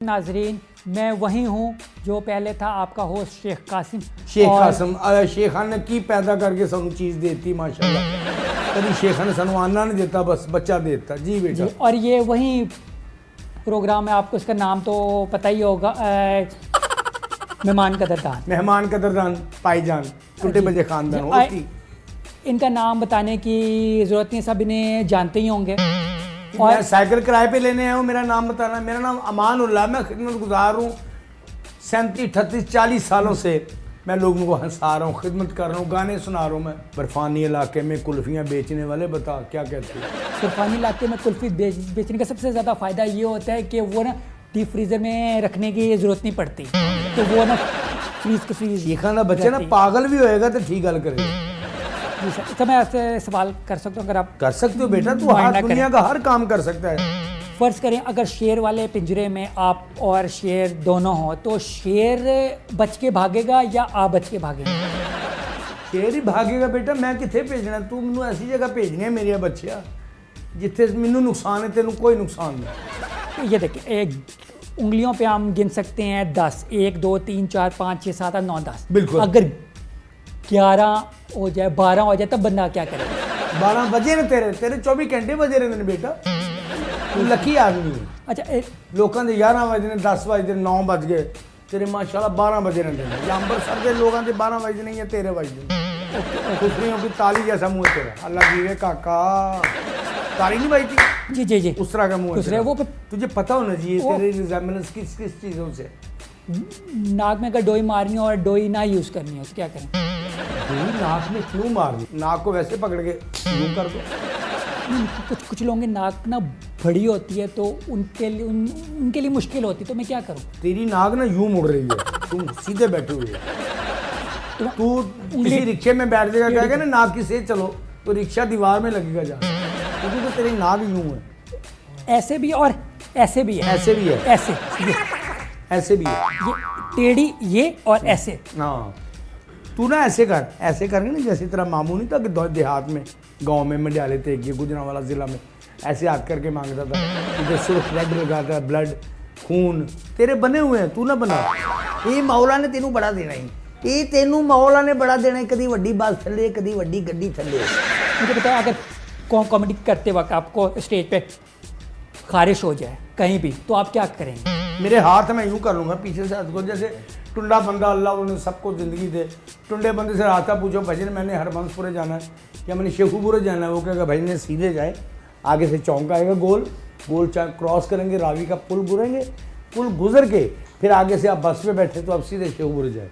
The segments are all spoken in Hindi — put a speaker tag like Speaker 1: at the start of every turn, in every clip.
Speaker 1: नाजरीन, मैं वही हूँ जो पहले था आपका होस्ट शेख कासिम।
Speaker 2: शेख खान ने की पैदा करके सानू चीज़ देती माशाल्लाह। कभी शेख खान ने सानू आना नहीं देता, बस बच्चा देता। जी बेटा।
Speaker 1: और ये वही प्रोग्राम है, आपको इसका नाम तो पता ही होगा, मेहमान कदरदान भाईजान टूटे बजे खानदान। इनका नाम बताने की ज़रूरत नहीं, सब इन्हें जानते ही होंगे।
Speaker 2: और मैं साइकिल किराए पे लेने आया हूँ, मेरा नाम बताना। मेरा नाम अमान उल्लाह, मैं खिदमत गुजार हूँ। 37, 38, 40 सालों से मैं लोगों को हंसा रहा हूँ, खिदमत कर रहा हूँ, गाने सुना रहा हूँ। मैं बर्फानी इलाके में कुल्फियाँ बेचने वाले, बता क्या कहते हैं।
Speaker 1: बर्फानी इलाके में कुल्फी बेचने का सबसे ज़्यादा फ़ायदा ये होता है कि वो ना डीप फ्रीज़र में रखने की ज़रूरत नहीं पड़ती, तो वो ना फ्रीज
Speaker 2: ये खाना बच्चे ना पागल भी होएगा तो ठीक गल करेगा।
Speaker 1: जी सर, तो मैं आपसे सवाल कर सकता हूँ? अगर आप
Speaker 2: कर सकते हो बेटा, तू हर दुनिया का हर काम कर सकता है।
Speaker 1: फ़र्ज़ करें अगर शेर वाले पिंजरे में आप और शेर दोनों हो, तो शेर बच के भागेगा या आप बच के भागेंगे?
Speaker 2: शेर ही भागेगा बेटा। मैं कितने भेजना? तू मैनू ऐसी जगह भेजनी है मेरे बच्चिया जिथे मैनू नुकसान है, तेनू कोई नुकसान नहीं।
Speaker 1: ये देखिए, एक उंगलियों पे हम गिन सकते हैं 10, 1 2 3 4 5 6 7 8 9 10।
Speaker 2: बिल्कुल।
Speaker 1: अगर 11 हो जाए, 12 हो जाए, तब बंदा क्या करेगा?
Speaker 2: 12 बजे ने तेरे 24 घंटे बजे रहते हैं बेटा। तू लकी आदमी है।
Speaker 1: अच्छा,
Speaker 2: लोगों के 11 बजे, 10 बजे, 9 बज गए, तेरे माशाल्लाह 12 बजे रहते हैं। या अंबरसर के लोगों के 12 बजे नहीं है, तेरे बजे। खुशरियों की ताली जैसा मुँह है तेरा। अल्लाह जीवे काका, ताली नहीं भाई थी?
Speaker 1: जी जी जी,
Speaker 2: उस तरह का मुँह है
Speaker 1: वो।
Speaker 2: तुझे पता होना चाहिए तेरे रिजेम्बलेंस किस किस चीज़ों से।
Speaker 1: नाक में अगर डोई मारनी हो और डोई ना यूज़ करनी हो तो क्या करें?
Speaker 2: नाक में क्यों मारनी? नाक को वैसे पकड़ के यूं कर दो।
Speaker 1: कुछ लोगों की नाक ना बड़ी होती है, तो उनके लिए मुश्किल होती है, तो मैं क्या करूं?
Speaker 2: तेरी नाक ना यूं मुड़ रही है, तुम सीधे बैठे हुए हो। तू किसी रिक्शे में बैठ जाएगा, कहेगा ना नाक की सेध चलो, तो रिक्शा दीवार में लगेगा जा, क्योंकि तो तेरी नाक यूं है।
Speaker 1: ऐसे भी और ऐसे भी है।
Speaker 2: ऐसे भी है। ऐसे भी है।
Speaker 1: ये टेढ़ी, ये और ऐसे।
Speaker 2: हाँ, तू ना ऐसे करेंगे ना, जैसे तेरा मामू नहीं था कि देहात में, गांव में, मंडियाले थे, गुजरांवाला जिला में, ऐसे हाथ करके मांगता था, इधर सुर्ख रेड लगाता है, ब्लड खून तेरे बने हुए हैं, तू ना बना। ये मौला ने तेनू बड़ा देना ही, ये तेनू मौला ने बड़ा देना है। कभी वड्डी बस थले, कभी वड्डी गड्डी थले।
Speaker 1: मुझे बताया, अगर कॉमेडी करते वक्त आपको स्टेज पे खारिश हो जाए कहीं भी, तो आप क्या करेंगे?
Speaker 2: मेरे हाथ में यूं कर लूँगा पीछे से हाथ को, जैसे टुंडा बंदा अल्लाह उन्हें सबको ज़िंदगी दे। टुंडे बंदे से रास्ता पूछो, भाई ने मैंने हरबंसपुरे जाना है या मैंने शेखुपुरे जाना है, वो कहेगा भाई ने सीधे जाए, आगे से चौंक आएगा, गोल क्रॉस करेंगे, रावी का पुल गुजरेंगे, पुल गुजर के फिर आगे से आप बस में बैठे तो आप सीधे शेखुपुरे जाए।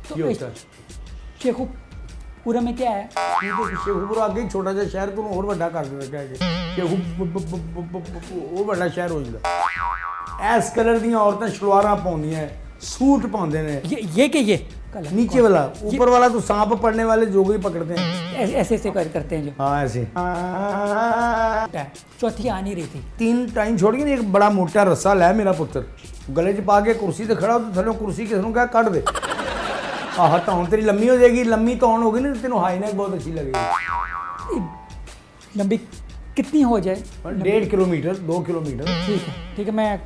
Speaker 1: तो ये शेखुपुरा में क्या है?
Speaker 2: शेखुपुरा आगे छोटा सा शहर तो और बड़ा कर देता है, वो बड़ा शहर हो जाता। ऐस कलर दी औरतें शलवारां पाउंदियां, सूट पाउंदे ने।
Speaker 1: ये के
Speaker 2: नीचे वाला, ऊपर वाला तो सांप पड़ने वाले जोगी पकड़ते हैं,
Speaker 1: ऐसे करते हैं जो।
Speaker 2: हाँ ऐसे।
Speaker 1: चौथी आ नहीं रही थी।
Speaker 2: 3 टाइम छोड़ के एक बड़ा मोटा रस्सा लै मेरा पुत्र, गले च पा के कुर्सी ते खड़ा हो, तो थल्लों कुर्सी किस नूं कह कट दे। आह धौन तेरी लम्मी हो जाएगी, लम्मी धौन होगी ना, तेनों हाई नेक बहुत अच्छी लगेगी।
Speaker 1: लंबी कितनी हो जाए?
Speaker 2: 1.5 किलोमीटर, 2 किलोमीटर।
Speaker 1: ठीक है, मैं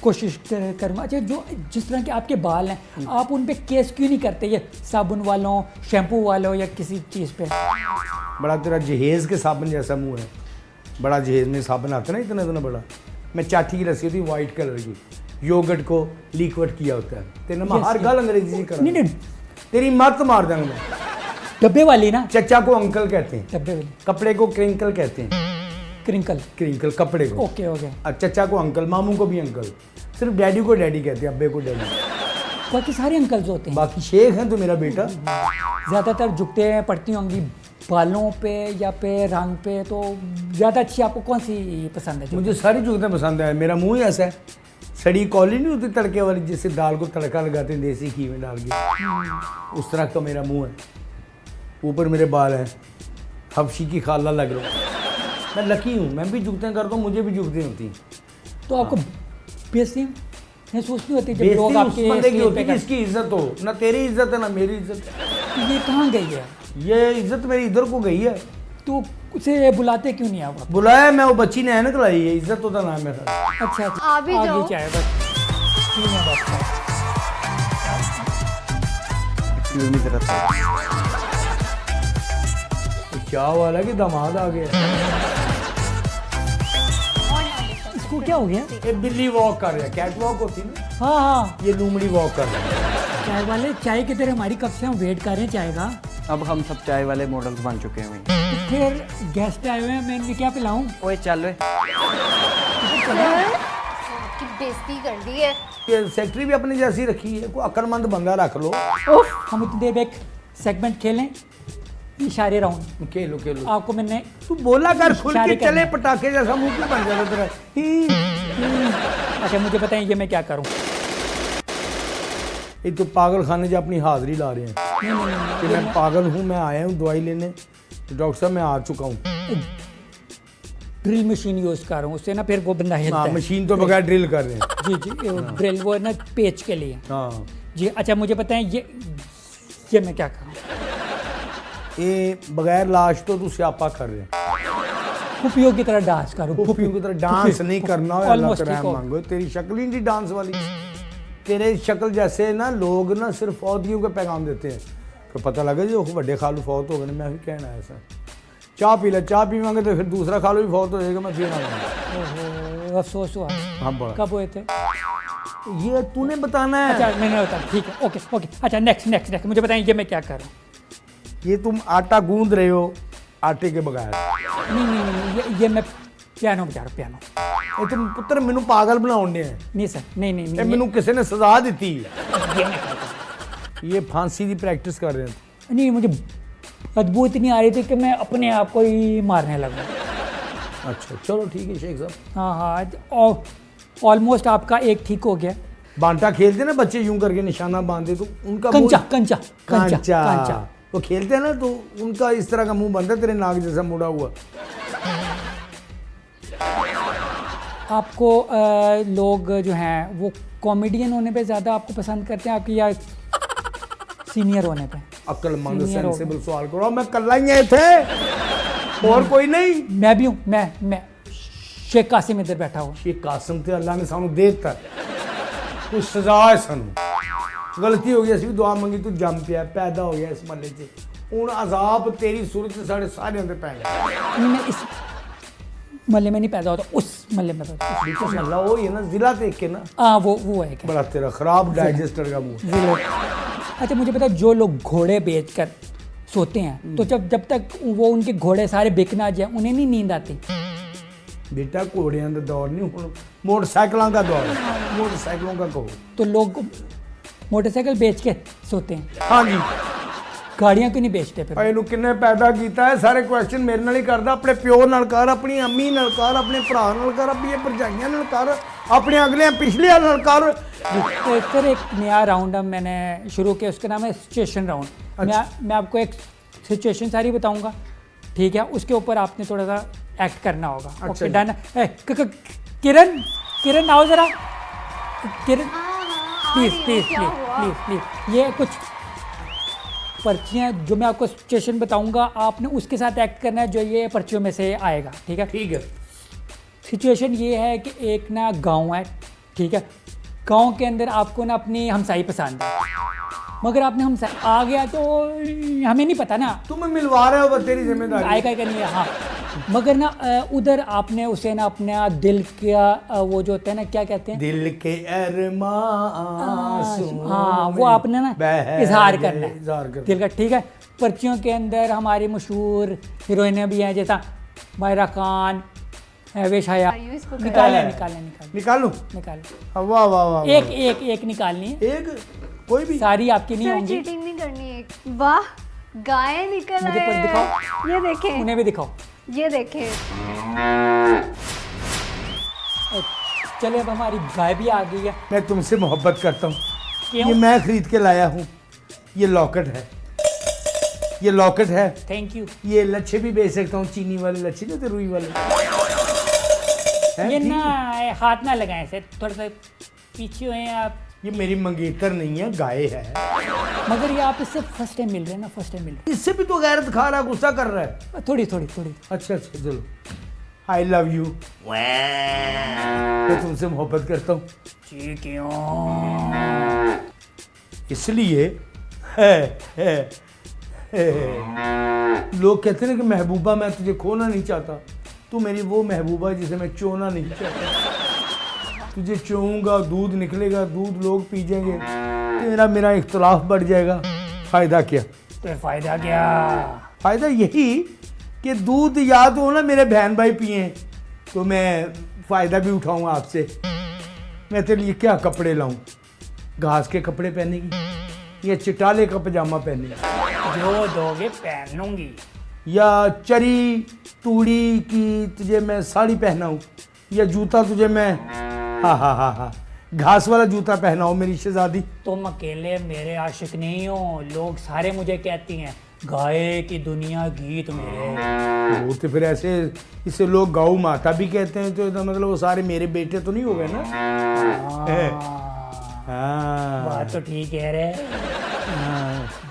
Speaker 1: कोशिश करूँगा। अच्छा, जो जिस तरह के आपके बाल हैं, आप उन पे केस क्यों नहीं करते? ये साबुन वालों, शैम्पू वालों या किसी चीज़ पे?
Speaker 2: बड़ा तेरा जहेज़ के साबुन जैसा मुंह है, बड़ा जहेज़ में साबुन आता है ना, इतना बड़ा। मैं चाठी की रस्सी होती है वाइट कलर की, योगर्ट को लिक्विड किया होता है। तेना मैं हर गल अंग्रेजी से कर,
Speaker 1: नहीं,
Speaker 2: तेरी मत मार देंगे मैं।
Speaker 1: डब्बे वाली ना?
Speaker 2: चचा को अंकल कहते हैं,
Speaker 1: डब्बे वाली।
Speaker 2: कपड़े को क्रिंकल कहते हैं।
Speaker 1: क्रिंकल
Speaker 2: कपड़े को।
Speaker 1: ओके।
Speaker 2: चचा को अंकल, मामू को भी अंकल, सिर्फ डैडी को डैडी कहते हैं, अब्बे को डैडी।
Speaker 1: बाकी सारे अंकल्स होते हैं।
Speaker 2: बाकी शेख हैं तो मेरा बेटा।
Speaker 1: ज़्यादातर झुकते पड़ती होंगी बालों पे या पे रंग पे, तो ज़्यादा अच्छी आपको कौन सी पसंद है?
Speaker 2: मुझे सारी जुगतें पसंद है। मेरा मुँह ही ऐसा है, सड़ी कौली नहीं होती तड़के वाली, जिससे दाल को तड़का लगाते हैं देसी घी में डाल के, उस तरह का मेरा मुँह है। ऊपर मेरे बाल हैं, हबशी की खाला लग रहा हूँ। मैं लकी हूँ, मैं भी जुगतें करता हूँ, मुझे भी जुगतें होती हैं।
Speaker 1: तो आपको बेइज्जती महसूस नहीं होती जब लोग
Speaker 2: आपके बंदे की होती है? जिसकी इज्जत हो, ना तेरी इज्जत है ना मेरी इज्जत है।
Speaker 1: ये कहाँ गई है?
Speaker 2: ये इज्जत मेरी इधर को गई है।
Speaker 1: तो उसे बुलाते क्यों नहीं आप?
Speaker 2: बुलाया मैं, वो बच्ची ने ऐनक लाई है, इज्जत होता नाम है।
Speaker 1: अच्छा, आ भी जाओ। फ्री में डॉक्टर।
Speaker 2: क्या वाला कि दामाद आ गया।
Speaker 1: इसको क्या हो गया?
Speaker 2: ये बिल्ली वॉक कर रहा है, कैट वॉक होती है ना,
Speaker 1: हाँ हाँ,
Speaker 2: ये लूमड़ी वॉक कर रहा है।
Speaker 1: चाय वाले चाय की तरह हमारी कब से हम वेट कर रहे हैं चाय का।
Speaker 3: अब हम सब चाय वाले मॉडल्स बन चुके हैं।
Speaker 1: तो फिर गेस्ट आए हुए हैं, मैं इन्हें क्या पिलाऊं?
Speaker 3: ओए चल वे।
Speaker 4: की बेइज्जती कर दी है।
Speaker 2: ये सेक्रेटरी भी अपनी जैसी रखी है, कोई अक्लमंद बंदा रख लो।
Speaker 1: हम इतनी देर एक सेगमेंट खेलें, इशारे राउंड।
Speaker 2: खेलो खेलो।
Speaker 1: आपको मैंने
Speaker 2: तू बोला कर खुल के,
Speaker 1: इशारे करने।
Speaker 2: चले पटाखे जैसा मुंह क्यों बन जाता तेरा।
Speaker 1: अच्छा मुझे बताएं ये मैं क्या करूं?
Speaker 2: ये तो पागल खाने से अपनी हाजिरी ला रहे हैं कि मैं पागल हूँ, मैं आया हूँ दवाई लेने, तो डॉक्टर साहब मैं आ चुका हूँ।
Speaker 1: ड्रिल मशीन यूज कर रहा हूँ, उससे ना फिर वो बंदा हिलता
Speaker 2: हाँ,
Speaker 1: है।
Speaker 2: मशीन तो बगैर ड्रिल कर रहे हैं।
Speaker 1: जी जी, ड्रिल वो है ना पेच के लिए।
Speaker 2: हाँ,
Speaker 1: जी अच्छा मुझे बताएं ये मैं क्या करूं?
Speaker 2: ये बगैर लाश तो तू स्यापा कर रहे हैं।
Speaker 1: फुफियों की तरह डांस करूं।
Speaker 2: फुफियों की तरह डांस नहीं करना है, अल्लाह
Speaker 1: Almost
Speaker 2: का रहम
Speaker 1: ठीक हो।
Speaker 2: मांगो। तेरी शक्ल ही नहीं डांस वाली। तेरे शक्ल जैसे ना लोग ना सिर्फ फौतियों को पैगाम देते हैं, तो पता लगे जो बड़े खालू फौत हो गए, मैं भी कहना है ऐसा। चाय पी ले, चाय पीवांगे तो फिर दूसरा खालू भी फौत हो जाएगा, मैं फिर आऊँगा।
Speaker 1: ओहो, अफसोस हुआ।
Speaker 2: हाँ बड़ा।
Speaker 1: कब हुए थे?
Speaker 2: ये तूने बताना है।
Speaker 1: अच्छा मैंने बता, ठीक है, ओके ओके। अच्छा नेक्स्ट मुझे बताएं ये मैं क्या कर रहा हूँ?
Speaker 2: ये तुम आटा गूंद रहे हो आटे के बगैर।
Speaker 1: नहीं, ये मैं पियानो बजा रहा हूँ, पियानो।
Speaker 2: ये तुम पुत्र मैनू पागल बनाने हैं।
Speaker 1: नहीं सर, नहीं
Speaker 2: ये मैनू किसी ने सजा दी थी।
Speaker 1: ये मैं क्या करूं?
Speaker 2: ये फांसी की प्रैक्टिस कर रहे हैं।
Speaker 1: नहीं मुझे बदबू इतनी आ रही थी कि मैं अपने आप को ही मारने लगा।
Speaker 2: अच्छा चलो ठीक है शेख साहब।
Speaker 1: हाँ, ऑलमोस्ट आपका एक ठीक हो गया।
Speaker 2: बांटा खेलते ना बच्चे यूं करके निशाना बांधे, तो उनका
Speaker 1: कंचा
Speaker 2: मुंह-
Speaker 1: कंचा कंचा कंचा।
Speaker 2: वो खेलते हैं ना तो उनका इस तरह का मुंह बनता है, तेरे नाक जैसा मुड़ा हुआ।
Speaker 1: आपको लोग जो हैं वो कॉमेडियन होने पे ज़्यादा आपको पसंद करते हैं आपकी, या सीनियर होने पे?
Speaker 2: अक्लमंद
Speaker 1: Senior हो
Speaker 2: सेंसिबल सवाल करो। मैं कल्ला ही आए थे और कोई नहीं।
Speaker 1: मैं भी हूँ, मैं शेख कासिम इधर बैठा हूँ।
Speaker 2: शेख कासिम ते अल्लाह ने सानू दे दिता, कुछ सजा है सानू। गलती हो गई, असं भी दुआ मंगी, तू जम पिया पैदा हो गया इस महल्ले च, हुण अजाब तेरी सूरत साढ़े सारे अंदर पै गया।
Speaker 1: नहीं मैं इस महल्ले में नहीं पैदा होता, उस महल्ले में पैदा होता।
Speaker 2: बिल्कुल महल्ला वो ही है ना, जिला देख के ना।
Speaker 1: हाँ वो है क्या?
Speaker 2: बड़ा तेरा खराब डाइजेस्टर का मुंह।
Speaker 1: जिले। अच्छा मुझे पता, जो लोग घोड़े बेच कर सोते हैं तो जब तक वो उनके घोड़े सारे बिक ना जाए उन्हें नहीं नींद आती?
Speaker 2: बेटा घोड़ियां का दौर नहीं, हुण मोटरसाइकिलों का दौर है। मोटरसाइकिलों का कहो
Speaker 1: तो लोग मोटरसाइकिल बेच के सोते हैं,
Speaker 2: हाँ जी।
Speaker 1: गाड़ियां क्यों नहीं बेचते फिर?
Speaker 2: ਇਹਨੂੰ ਕਿੰਨੇ ਪੈਦਾ ਕੀਤਾ ਹੈ, ਸਾਰੇ ਕੁਐਸਚਨ ਮੇਰੇ ਨਾਲ ਹੀ ਕਰਦਾ। ਆਪਣੇ ਪਿਓ ਨਾਲ ਕਰ, ਆਪਣੀ ਅੰਮੀ ਨਾਲ ਕਰ, ਆਪਣੇ ਭਰਾ ਨਾਲ ਕਰ, ਆਪਣੀਆਂ ਭਰਜਾਈਆਂ ਨਾਲ ਕਰ, ਆਪਣੇ ਅਗਲੇ ਪਿਛਲੇ ਨਾਲ कर।
Speaker 1: तो फिर एक नया राउंड अब मैंने शुरू किया, उसका नाम है सिचुएशन राउंड। मैं आपको एक सिचुएशन सारी बताऊंगा, ठीक है? उसके ऊपर आपने थोड़ा सा एक्ट करना होगा। Okay done? किरण आओ जरा, किरण प्लीज। ये कुछ पर्चियाँ जो मैं आपको सिचुएशन बताऊंगा, आपने उसके साथ एक्ट करना है जो ये पर्चियों में से आएगा, ठीक है?
Speaker 2: ठीक है।
Speaker 1: सिचुएशन ये है कि एक ना गांव है, ठीक है? गांव के अंदर आपको ना अपनी हमसाई पसंद है, मगर आपने हमसाई आ गया तो हमें नहीं पता ना
Speaker 2: तुम्हें मिलवा रहे हो, बस तेरी जिम्मेदारी।
Speaker 1: आएगा कि नहीं है। हाँ, मगर ना उधर आपने उसे ना अपना दिल का वो जो होता है ना, क्या कहते हैं,
Speaker 2: दिल के अरमां।
Speaker 1: हाँ वो आपने ना इजहार करना है,
Speaker 2: इजहार करना।
Speaker 1: दिल का, ठीक है? पर्चियों के अंदर हमारी मशहूर हीरोइनें भी हैं, जैसा मायरा खान, वेश हया। निकालें।
Speaker 2: निकालूं?
Speaker 1: निकालें।
Speaker 2: वाह वाह वाह।
Speaker 1: एक निकालनी है,
Speaker 2: एक कोई भी।
Speaker 1: सारी आपकी नहीं
Speaker 4: सर
Speaker 1: होंगी।
Speaker 4: चीटिंग नहीं करनी है। वाह, गाय निकल
Speaker 1: मुझे
Speaker 4: आए
Speaker 1: पर
Speaker 4: हैं।
Speaker 1: दिखाओ।
Speaker 4: ये देखें,
Speaker 1: उन्हें भी दिखाओ।
Speaker 4: ये देखें।
Speaker 1: चले अब हमारी गाय भी आ गई है।
Speaker 2: मैं तुमसे मोहब्बत करता हूँ।
Speaker 1: क्यों?
Speaker 2: ये मैं खरीद के लाया हूँ। ये लॉकेट है, ये लॉकेट है।
Speaker 1: Thank you.
Speaker 2: ये लच्छे भी बेच सकता हूँ, चीनी वाले लच्छे जो रुई वाले हैं,
Speaker 1: ये
Speaker 2: ठीक
Speaker 1: ना
Speaker 2: है?
Speaker 1: हाथ ना लगाएं सर, थोड़ा सा पीछे हुए हैं आप।
Speaker 2: ये मेरी मंगेतर नहीं है, गाय है।
Speaker 1: मगर ये आप इससे फर्स्ट टाइम मिल रहे हैं ना, फर्स्ट टाइम मिल रहे
Speaker 2: इससे भी तो गैरत खा रहा है, गुस्सा कर रहा है।
Speaker 1: हैं। थोड़ी।
Speaker 2: अच्छा चलो। आई लव यू, मैं तुमसे मोहब्बत करता हूँ।
Speaker 1: जी क्यों?
Speaker 2: इसलिए लोग कहते हैं कि महबूबा मैं तुझे खोना नहीं चाहता, तू मेरी वो महबूबा है जिसे मैं चोना नहीं चाहता। तुझे चोऊंगा, दूध निकलेगा, दूध लोग पी जाएंगे, तेरा मेरा इख्तलाफ बढ़ जाएगा, फ़ायदा क्या?
Speaker 1: तो फायदा क्या?
Speaker 2: फ़ायदा यही कि दूध या तो ना मेरे बहन भाई पिए तो मैं फ़ायदा भी उठाऊंगा आपसे। मैं तेरे लिए क्या कपड़े लाऊं, घास के कपड़े पहनेगी या चिटाले का पजामा पहनेगी?
Speaker 1: जो दोगे पहन लूंगी।
Speaker 2: या चरी तूड़ी की तुझे मैं साड़ी पहनाऊं, या जूता तुझे मैं हा घास वाला जूता पहनाऊं मेरी शहजादी?
Speaker 1: तुम अकेले मेरे आशिक नहीं हो, लोग सारे मुझे कहती हैं गाए की दुनिया गीत मेरे।
Speaker 2: वो तो फिर ऐसे इसे लोग गौ माता भी कहते हैं, तो इसका मतलब वो सारे मेरे बेटे तो नहीं हो गए ना? हाँ
Speaker 1: बात तो ठीक कह रहे।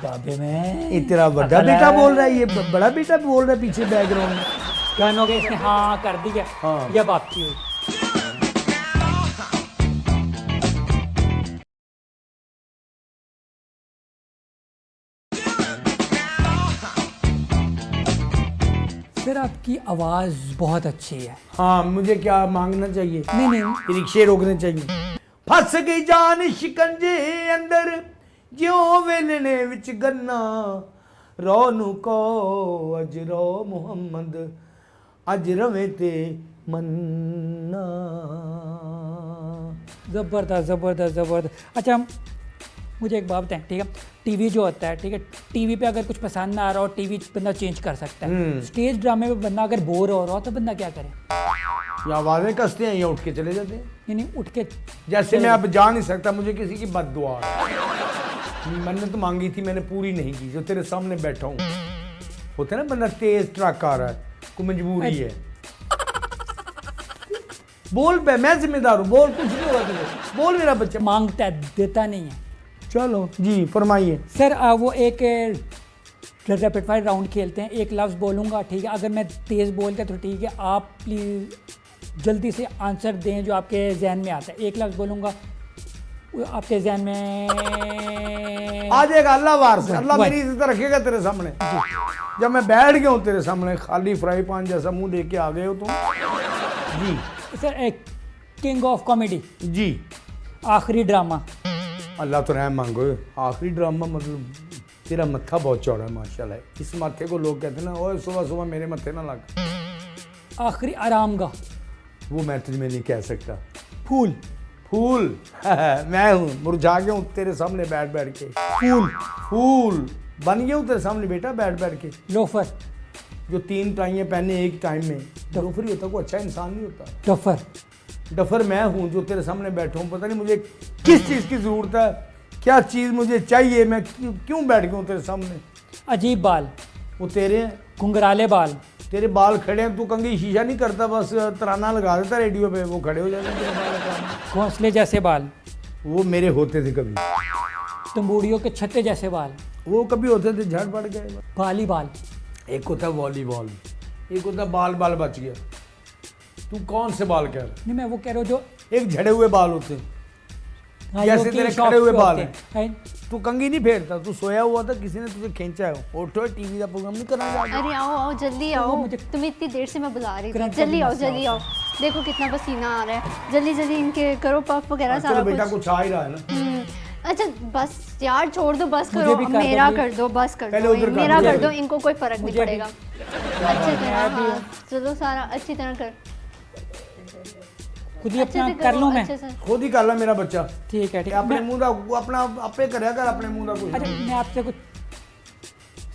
Speaker 1: बाबे में
Speaker 2: ये तेरा बड़ा बेटा बोल रहा है, ये बड़ा बेटा बोल रहा है पीछे बैकग्राउंड में।
Speaker 1: गन हो गए इसने, हाँ कर दिया।
Speaker 2: हाँ।
Speaker 1: ये बात की हुई। सर आपकी आवाज़ बहुत अच्छी है।
Speaker 2: हाँ, मुझे क्या मांगना चाहिए?
Speaker 1: नहीं नहीं,
Speaker 2: रिक्शे रोकने चाहिए। फस गई जान शिकंजे अंदर, ज्यों वेलने विच गन्ना, रो नू को अज रो मुहम्मद, अज रवे ते मन्ना।
Speaker 1: ज़बरदस्त ज़बरदस्त ज़बरदस्त। अच्छा मुझे एक बात बताएं, ठीक है, टीवी जो होता है, ठीक है, टीवी पे अगर कुछ पसंद ना आ रहा हो, टीवी बंदा चेंज कर सकता है। स्टेज ड्रामे में बंदा अगर बोर हो रहा हो तो बंदा क्या करे?
Speaker 2: या आवाजें कसते हैं या उठ के चले जाते हैं।
Speaker 1: नहीं उठ के
Speaker 2: जैसे मैं अब जा नहीं सकता, मुझे किसी की बद्दुआ है। मैंने तो मांगी थी, मैंने पूरी नहीं की, जो तेरे सामने बैठा हूँ। होता है ना बंदा तेज ट्रक आ रहा है, को मजबूरी है। बोल पे, मैं जिम्मेदार हूँ, बोल, कुछ नहीं होगा तुझे, बोल मेरा बच्चा।
Speaker 1: मांगता है देता नहीं है।
Speaker 2: चलो जी फरमाइए।
Speaker 1: सर वो एक रैपिड फायर राउंड खेलते हैं, एक लफ्ज़ बोलूँगा, ठीक है, अगर मैं तेज़ बोल गया तो ठीक है, आप प्लीज़ जल्दी से आंसर दें जो आपके जहन में आता है। एक लफ्ज़ बोलूँगा, आपके जहन में
Speaker 2: आ जाएगा अल्लाह वार से, अल्लाह
Speaker 1: वही।
Speaker 2: मेरी इज्जत रखेगा तेरे सामने। जब मैं बैठ गया हूँ तेरे सामने, खाली फ्राई पान जैसा मुंह लेके आ गए हो तुम। जी
Speaker 1: सर एक किंग ऑफ कॉमेडी,
Speaker 2: जी,
Speaker 1: आखिरी ड्रामा।
Speaker 2: अल्लाह तो रहम मांगो। आखिरी ड्रामा मतलब तेरा मत्था बहुत चौड़ा है माशाल्लाह। इस माथे को लोग कहते हैं ना, ओए सुबह सुबह मेरे मत्थे ना लग।
Speaker 1: आखिरी आराम का
Speaker 2: वो मैं तुझे नहीं कह सकता।
Speaker 1: फूल।
Speaker 2: फूल मैं हूँ, मुरझा गया हूँ तेरे सामने बैठ बैठ के। फूल फूल बन गया हूँ तेरे सामने बेटा बैठ बैठ के।
Speaker 1: लोफर।
Speaker 2: जो 3 टाइयाँ पहने एक टाइम में, डोफर ही होता, कोई अच्छा इंसान नहीं होता।
Speaker 1: डफर।
Speaker 2: डफर मैं हूँ जो तेरे सामने बैठा हूँ। पता नहीं मुझे किस चीज़ की ज़रूरत है, क्या चीज़ मुझे चाहिए, मैं क्यों बैठ गया हूँ तेरे सामने।
Speaker 1: अजीब बाल।
Speaker 2: वो तेरे हैं,
Speaker 1: घुंघराले बाल।
Speaker 2: तेरे बाल खड़े हैं, तू कंघी शीशा नहीं करता, बस तराना लगा देता रेडियो पे, वो खड़े हो जाते हैं तेरे बाल।
Speaker 1: घोंसले जैसे बाल।
Speaker 2: वो मेरे होते थे कभी।
Speaker 1: तंबूड़ियों के छत्ते जैसे बाल।
Speaker 2: वो कभी होते थे झड़ पड़ गए।
Speaker 1: बाली बाल।
Speaker 2: एक होता है वॉलीबॉल, एक होता है बाल बाल बच गया। तू कौन से बाल कह रहा है?
Speaker 1: नहीं मैं वो कह रहा हूँ जो
Speaker 2: एक झड़े हुए बाल होते हैं,
Speaker 1: हाँ,
Speaker 2: जैसे
Speaker 1: जो कि
Speaker 2: तेरे
Speaker 1: शॉप
Speaker 2: खड़े हुए
Speaker 1: पे
Speaker 2: बाल
Speaker 1: होते
Speaker 2: हैं।
Speaker 1: हैं।
Speaker 2: तू कंघी नहीं फेरता, तू सोया हुआ था, किसी ने तुझे खींचा है। उठो, टीवी का प्रोग्राम नहीं करना चाहता।
Speaker 4: अरे आओ आओ जल्दी
Speaker 1: वो
Speaker 4: आओ,
Speaker 1: मुझे-
Speaker 4: तुम्हें इतनी देर से मैं बुला रही थी।
Speaker 1: करंट
Speaker 4: जल्दी
Speaker 1: का
Speaker 4: आओ
Speaker 1: मसला
Speaker 4: जल्दी आओ, देखो कितना पसीना आ रहा है। जल्दी जल्दी इनके करो पफ वगैरह
Speaker 2: चलो
Speaker 4: सारा
Speaker 2: बेटा
Speaker 4: कुछ।
Speaker 2: कुछ आ ही रहा है ना।
Speaker 4: अच्छा बस यार छोड़ दो, बस
Speaker 1: मुझे
Speaker 4: करो,
Speaker 1: भी
Speaker 4: अब
Speaker 1: कर दो
Speaker 4: मेरा
Speaker 1: प्लीज।
Speaker 4: कर दो, बस कर
Speaker 2: पहले
Speaker 4: दो,
Speaker 2: उधर कर
Speaker 4: मेरा
Speaker 2: दो।
Speaker 4: कर दो, इनको कोई फर्क नहीं
Speaker 1: मुझे भी।
Speaker 4: पड़ेगा। अच्छी तरह, हाँ चलो सारा अच्छी तरह कर,
Speaker 1: खुद ही
Speaker 4: अच्छे
Speaker 1: अपना
Speaker 4: से
Speaker 1: कर लूँ मैं।
Speaker 4: अच्छे से।
Speaker 2: खुद ही कर ला मेरा बच्चा।
Speaker 1: ठीक है ठीक
Speaker 2: कि अपने
Speaker 1: है।
Speaker 2: मुंह का अपना आपे करया कर, अपने मुंह का कुछ।
Speaker 1: अच्छा मैं आपसे कुछ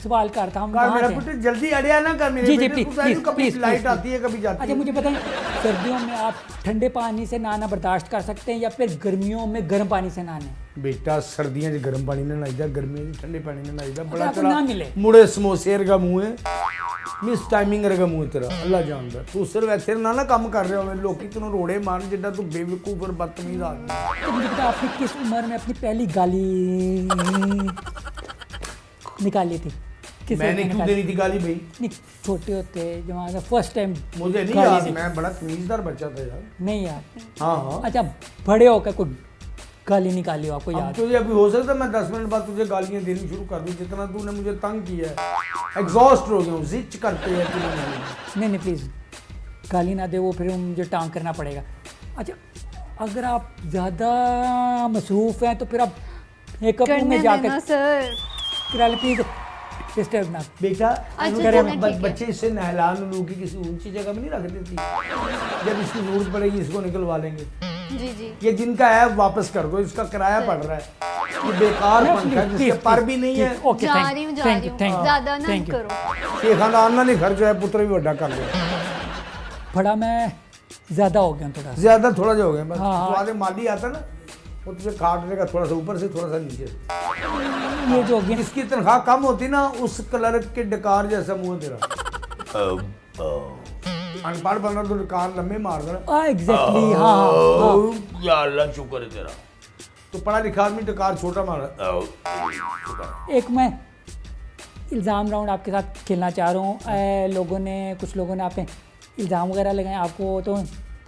Speaker 1: सवाल करता हूँ।
Speaker 2: कर
Speaker 1: कहाँ
Speaker 2: मेरा
Speaker 1: थे?
Speaker 2: पुत्र जल्दी अड़िया ना कर मेरे
Speaker 1: जी जी
Speaker 2: बेटे,
Speaker 1: प्लीज
Speaker 2: तू
Speaker 1: प्लीज
Speaker 2: कभी
Speaker 1: प्लीज
Speaker 2: लाइट
Speaker 1: प्लीज।
Speaker 2: आती है कभी जाती
Speaker 1: अच्छा
Speaker 2: है।
Speaker 1: मुझे बताएं, सर्दियों में आप ठंडे पानी से नहाना बर्दाश्त कर सकते हैं या फिर गर्मियों में गर्म पानी से नहाने?
Speaker 2: बेटा सर्दियां च गर्म पानी में नहाईदा, गर्मियां च ठंडे पानी में नहाईदा। बड़ा
Speaker 1: आपको
Speaker 2: चला
Speaker 1: ना मिले।
Speaker 2: मुड़े समोसे वर्गा मुंह है, मिस टाइमिंग वर्गा मुंह है तेरा, अल्लाह जानदा। तू सिर्फ ऐसे ना ना काम कर रहे हो, लोकी तेनों रोड़े मारन जिड्डा तू बेवकूफ और बदतमीज आदमी।
Speaker 1: तो मुझे पता आपने किस उम्र में अपनी पहली गाली निकाली थी? किसी
Speaker 2: मैंने
Speaker 1: ने
Speaker 2: क्यों
Speaker 1: निकाली?
Speaker 2: देनी थी गाली भाई?
Speaker 1: नहीं, छोटे होते जब हमारा फर्स्ट टाइम
Speaker 2: मुझे नहीं
Speaker 1: गाली
Speaker 2: याद,
Speaker 1: दी।
Speaker 2: मैं बड़ा तमीजदार बच्चा था यार।
Speaker 1: नहीं यार,
Speaker 2: हाँ हाँ।
Speaker 1: अच्छा बड़े होकर कोई गाली निकाली हो आपको
Speaker 2: अब
Speaker 1: याद?
Speaker 2: तुझे अभी हो सकता है मैं 10 मिनट बाद तुझे गालियां देनी शुरू कर दूं, जितना तूने मुझे तंग किया है। एग्जॉस्ट हो गया हूँ, जिच करते हैं तूने मुझे।
Speaker 1: नहीं प्लीज़ गाली ना दे, वो फिर मुझे टांग करना पड़ेगा। अच्छा अगर आप ज़्यादा मसरूफ़ हैं तो फिर आप एक रूम
Speaker 4: करने
Speaker 1: में
Speaker 4: देना
Speaker 1: जाकर
Speaker 4: सर।
Speaker 1: प्लीज़ डिस्टर्ब ना।
Speaker 2: बेटा
Speaker 4: अच्छा,
Speaker 2: करे
Speaker 4: चलें, ठीक है।
Speaker 2: बच्चे इससे नहला नुलू की किसी ऊंची जगह में नहीं रख देती, जब इसकी जरूरत पड़ेगी इसको निकलवा लेंगे।
Speaker 4: जी जी।
Speaker 2: ये जिनका है वापस कर दो, इसका किराया पड़ रहा है, ये बेकार पंखा है जिसके पर भी नहीं है।
Speaker 1: ओके
Speaker 4: जा रही हूँ, जा रही हूँ, ज़्यादा ना
Speaker 1: थैंक यू।
Speaker 4: करो।
Speaker 2: ये खानदान नहीं खर्च है, पुत्र भी बड़ा कर दो।
Speaker 1: बड़ा मैं ज़्यादा हो गया थोड़ा।
Speaker 2: ज्यादा थोड़ा जो हो गया बस।
Speaker 1: हाँ, हाँ।
Speaker 2: तो आगे माली आता ना, वो तुझे काट देगा थोड़ा सा ऊपर से थोड़ा सा नीचे से।
Speaker 1: ये जो हो गया
Speaker 2: इसकी तनख्वाह कम होती ना, उस क्लर्क के डकार जैसा मुंह तेरा। अनपढ़ बंदा तो डकार लंबे मार देना।
Speaker 1: एग्जैक्टली हाँ हाँ।
Speaker 2: या अल्लाह शुक्र है तेरा। तो पढ़ा लिखा आदमी डकार छोटा मारा।
Speaker 1: एक मैं इल्ज़ाम राउंड आपके साथ खेलना चाह रहा हूँ। कुछ लोगों ने आप पे इल्ज़ाम वगैरह लगाए, आपको तो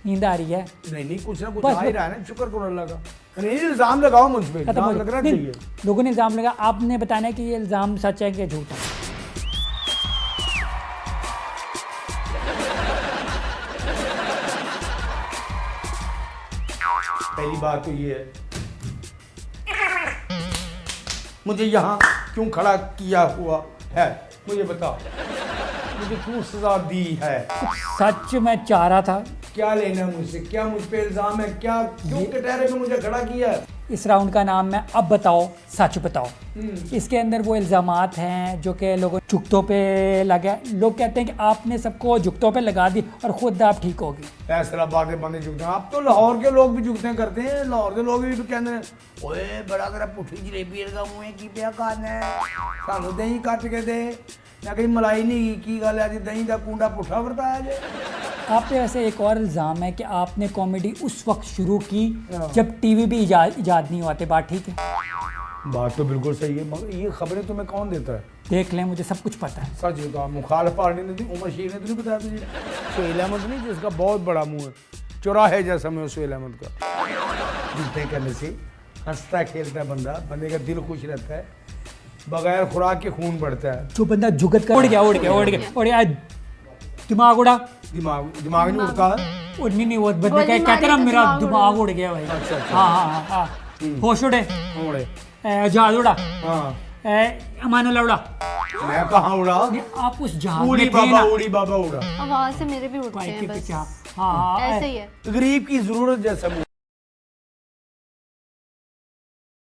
Speaker 1: नींद आ रही है?
Speaker 2: नहीं कुछ ना कुछ
Speaker 1: बस-
Speaker 2: आ ही रहा है ना, शुक्र करो अल्लाह का। नहीं इल्जाम लगाओ मुझ पे,
Speaker 1: खत्म हो
Speaker 2: इल्जाम लगना
Speaker 1: नहीं,
Speaker 2: चाहिए।
Speaker 1: लोगों ने इल्ज़ाम लगा, आपने बताना है कि ये इल्ज़ाम सच है कि झूठ है।
Speaker 2: पहली बात तो ये है, मुझे यहाँ क्यों खड़ा किया हुआ है, मुझे बता, मुझे क्यों सजा दी है?
Speaker 1: सच मैं चाह रहा था।
Speaker 2: क्या लेना है मुझसे, क्या मुझ पे इल्जाम है, क्या क्यों कटहरे में मुझे खड़ा किया है?
Speaker 1: इस राउंड का नाम है अब बताओ सच बताओ। इसके अंदर वो इल्ज़ामात हैं जो कि लोगों जुगतों पे लगा। लोग कहते हैं कि आपने सबको जुगतों पे लगा दी और ख़ुद आप ठीक होगी।
Speaker 2: फैसलाबाद बंदे जुगते हैं, आप तो लाहौर के लोग भी जुगते करते हैं। लाहौर के लोग भी तो कहते हैं, ओए बड़ा तेरा पुठी जलेबी लगा मुँह है की पिया खाना है, सानू दही कट के दे। मैं कहीं मलाई नहीं की गल है, दही का कूंडा पुठा वरताया जे।
Speaker 1: आप पे वैसे एक और इल्ज़ाम है कि आपने कॉमेडी उस वक्त शुरू की जब टीवी भी इजाद नहीं हुआ थे। बात ठीक है?
Speaker 2: बात तो बिल्कुल सही है, मगर ये खबरें तुम्हें कौन देता है?
Speaker 1: देख लें, मुझे सब कुछ पता है।
Speaker 2: सच बता, मुखालिफ पार्टी ने दी, उमर शेख ने तो नहीं बताया तुझे? सुहेल अहमद नहीं, जिसका बहुत बड़ा मुंह है, चौराहे जैसा मुंह है सुहेल अहमद का। जूते करने से हंसता खेलता है बंदा, बंदे का दिल खुश रहता है, बगैर खुराक के खून बढ़ता है।
Speaker 1: जो बंदा जुगत कर उड़ गया दिमाग उड़ा।
Speaker 2: दिमाग नहीं उड़ता है।
Speaker 1: नहीं नहीं, वो बंदे
Speaker 4: गोली
Speaker 1: कहते ना
Speaker 4: मारी तो
Speaker 1: मेरा
Speaker 4: दिमाग
Speaker 1: दिमाग उड़ गया भाई।
Speaker 2: अच्छा, अच्छा।
Speaker 1: हाँ हाँ हाँ। होश उड़े,
Speaker 2: उड़े।
Speaker 1: जहाज उड़ा,
Speaker 2: हाँ,
Speaker 1: अमानुल्लाह उड़ा।
Speaker 2: मैं कहाँ उड़ा?
Speaker 1: आप उस जहाज
Speaker 2: उड़ी
Speaker 1: में थे ना।
Speaker 2: बाबा, उड़ी बाबा उड़ा।
Speaker 4: आवाज से मेरे भी उठते
Speaker 1: भाई
Speaker 4: हैं
Speaker 1: के
Speaker 4: बस।
Speaker 1: पीछे हाँ हाँ।
Speaker 4: ऐसे ही है।
Speaker 2: गरीब की जरूरत जैसा मुंह।